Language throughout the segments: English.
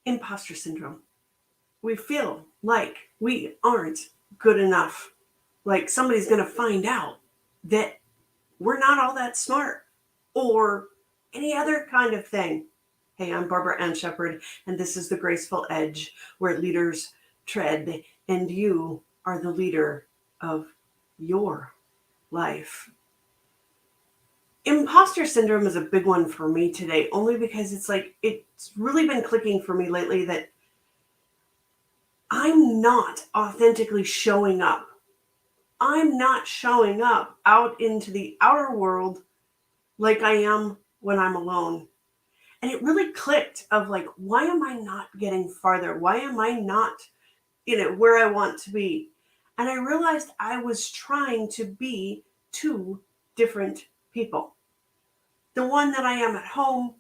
Imposter syndrome. We feel like we aren't good enough. Like somebody's going to find out that we're not all that smart or any other kind of thing. Hey, I'm Barbara Ann Shepherd, and this is The Graceful Edge, where leaders tread, and you are the leader of your life. Imposter syndrome is a big one for me today, only because it's really been clicking for me lately that I'm not authentically showing up. I'm not showing up out into the outer world like I am when I'm alone. And it really clicked of like, why am I not getting farther? Why am I not, where I want to be? And I realized I was trying to be two different people. The one that I am at home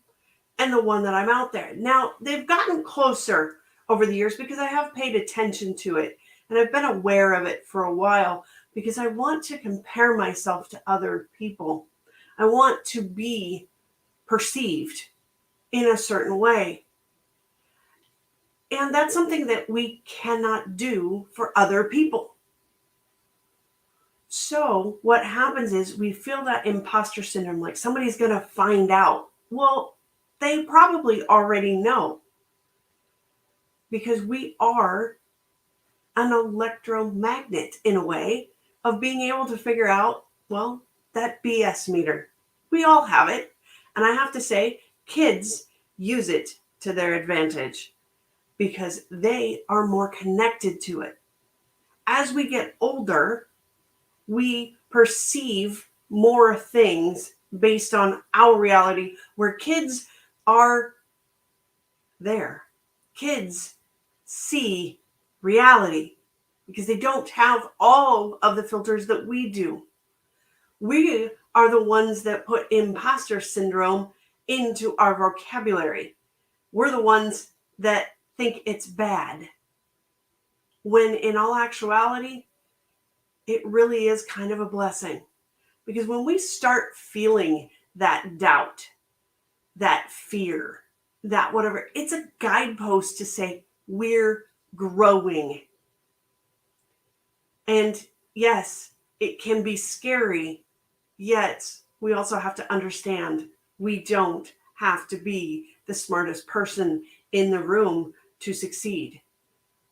and the one that I'm out there. Now, they've gotten closer over the years because I have paid attention to it and I've been aware of it for a while because I want to compare myself to other people. I want to be perceived in a certain way. And that's something that we cannot do for other people. So what happens is we feel that imposter syndrome, like somebody's going to find out. Well, they probably already know because we are an electromagnet in a way of being able to figure out, well, that BS meter. We all have it. And I have to say, kids use it to their advantage because they are more connected to it. As we get older, we perceive more things based on our reality, where kids are there. Kids see reality because they don't have all of the filters that we do. We are the ones that put imposter syndrome into our vocabulary. We're the ones that think it's bad, when in all actuality, it really is kind of a blessing. Because when we start feeling that doubt, that fear, that whatever, it's a guidepost to say we're growing. And yes, it can be scary, yet we also have to understand we don't have to be the smartest person in the room to succeed.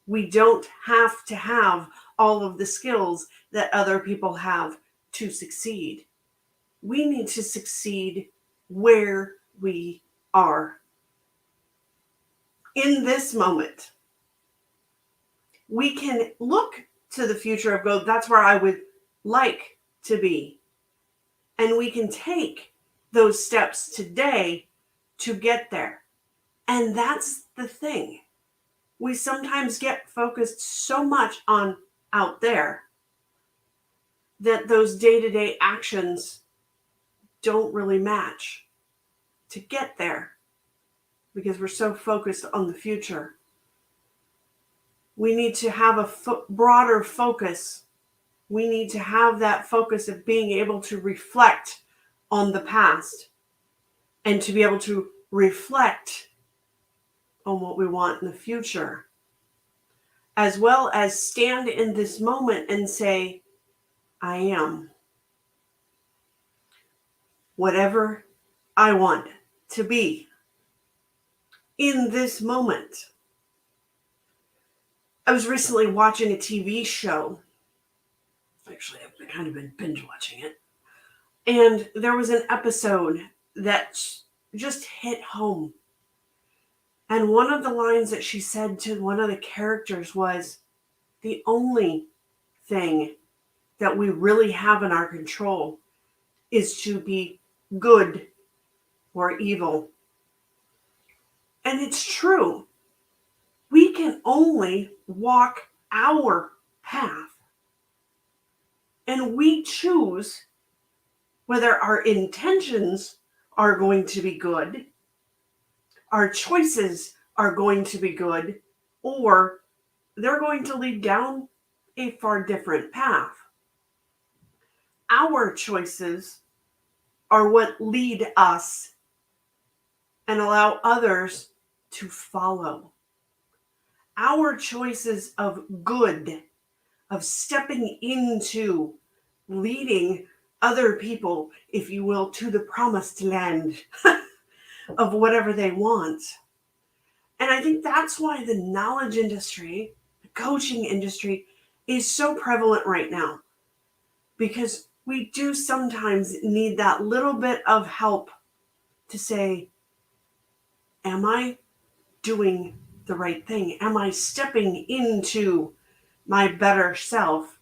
We don't have to have all of the skills that other people have to succeed. We need to succeed where we are. In this moment, we can look to the future of go, that's where I would like to be. And we can take those steps today to get there. And that's the thing. We sometimes get focused so much on out there that those day-to-day actions don't really match to get there because we're so focused on the future. We need to have a broader focus. We need to have that focus of being able to reflect on the past and to be able to reflect on what we want in the future, as well as stand in this moment and say, I am whatever I want to be in this moment. I was recently watching a TV show. Actually, I've kind of been binge watching it. And there was an episode that just hit home. And one of the lines that she said to one of the characters was, the only thing that we really have in our control is to be good or evil. And it's true. We can only walk our path. And we choose whether our intentions are going to be good, our choices are going to be good, or they're going to lead down a far different path. Our choices are what lead us and allow others to follow. our choices of good, of stepping into leading other people, if you will, to the promised land of whatever they want. And I think that's why the knowledge industry, the coaching industry is so prevalent right now, because we do sometimes need that little bit of help to say, am I doing the right thing? Am I stepping into my better self,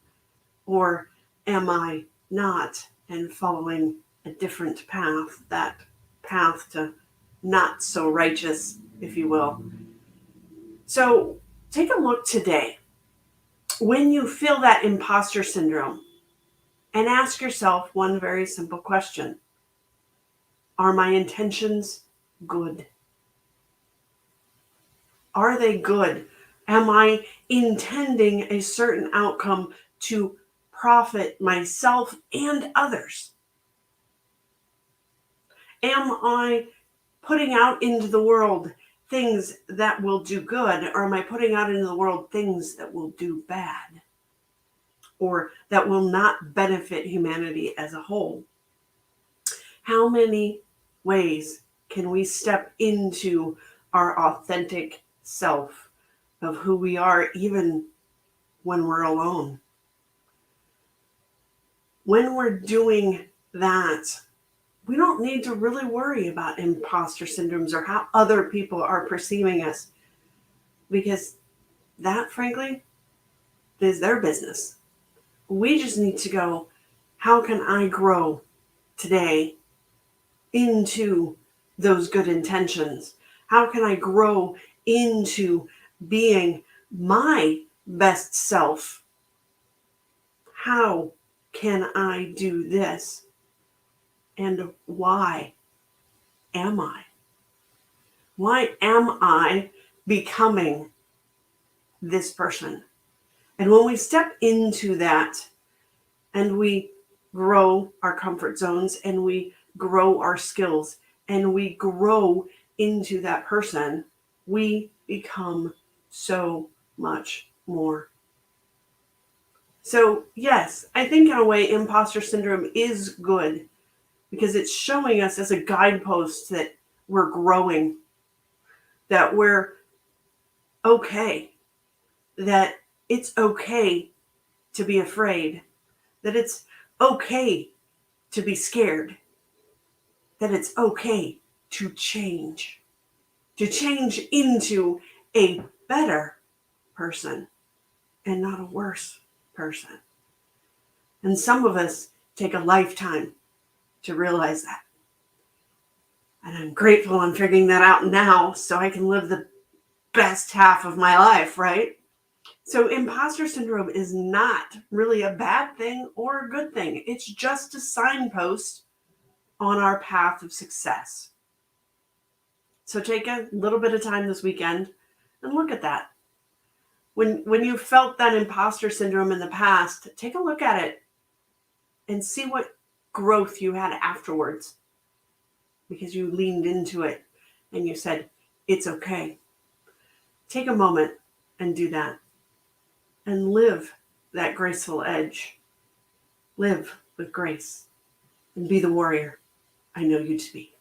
or am I not, and following a different path, that path to not so righteous, if you will? So take a look today when you feel that imposter syndrome and ask yourself one very simple question. Are my intentions good? Are they good? Am I intending a certain outcome to profit myself and others? Am I putting out into the world things that will do good, or am I putting out into the world things that will do bad, or that will not benefit humanity as a whole? How many ways can we step into our authentic self of who we are, even when we're alone? When we're doing that, we don't need to really worry about imposter syndromes or how other people are perceiving us, because that, frankly, is their business. We just need to go, how can I grow today into those good intentions? How can I grow into being my best self? How can I do this? And why am I? Why am I becoming this person? And when we step into that and we grow our comfort zones and we grow our skills and we grow into that person, we become so much more. So yes, I think in a way imposter syndrome is good, because it's showing us as a guidepost that we're growing, that we're okay, that it's okay to be afraid, that it's okay to be scared, that it's okay to change into a better person and not a worse person. And some of us take a lifetime to realize that. And I'm grateful I'm figuring that out now so I can live the best half of my life, right? So imposter syndrome is not really a bad thing or a good thing. It's just a signpost on our path of success. So take a little bit of time this weekend and look at that. When you felt that imposter syndrome in the past, take a look at it and see what growth you had afterwards, because you leaned into it and you said, it's okay. Take a moment and do that and live that graceful edge. Live with grace and be the warrior I know you to be.